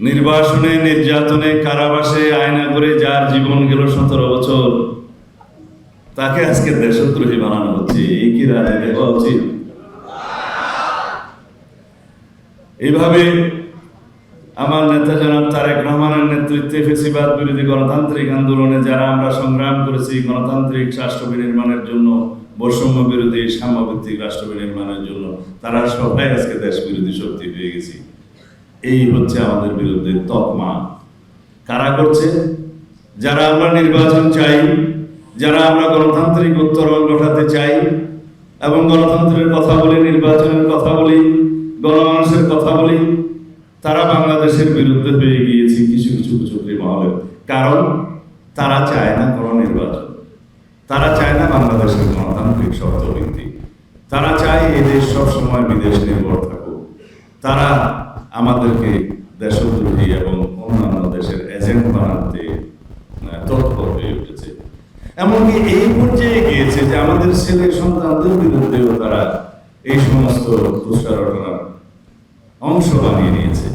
নির্বাসনে, নির্যাতনে, কারাবাসে আয়না করে যার জীবন গেল 17 বছর, তাকে আজকে দেশদ্রোহী বানানো হচ্ছে। এই কি রাজনীতি হওয়া উচিত? এইভাবে আমার নেতা জনাব তারেক রহমানের নেতৃত্বে ফেসিবাদ বিরোধী গণতান্ত্রিক আন্দোলনে যারা আমরা সংগ্রাম করেছি গণতান্ত্রিক রাষ্ট্র বিনির্মাণের জন্য, বৈষম্য বিরোধী সাম্যভিত্তিক রাষ্ট্র বিনির্মাণের জন্য, তারা সবাই আজকে দেশ বিরোধী শক্তি হয়ে গেছি। এই হচ্ছে আমাদের বিরুদ্ধে তকমা। কারা করছে? যারা আমরা নির্বাচন চাই, যারা আমরা গণতান্ত্রিক উত্তরণ ঘটাতে চাই এবং গণতন্ত্রের কথা বলি, নির্বাচনের কথা বলি, গণমানুষের কথা বলি, তারা বাংলাদেশের বিরুদ্ধে হয়ে গিয়েছে কিছু কিছু কুচক্রী মহলে। কারণ তারা চায় না কোনো নির্বাচন, তারা চায় না বাংলাদেশের গণতান্ত্রিক শর্তভিত্তি, তারা চায় এই দেশ সবসময় বিদেশ নির্ভর থাকুক। তারা আমাদেরকে দেশদ্রোহী এবং অন্যান্য দেশের এজেন্ট বানাতে তৎপর হয়ে উঠেছে। এমনকি এই পর্যায়ে গিয়েছে যে আমাদের ছেলে সন্তানদের বিরুদ্ধেও তারা এই সমস্ত দুষ্কারণার অংশ বানিয়ে নিয়েছে।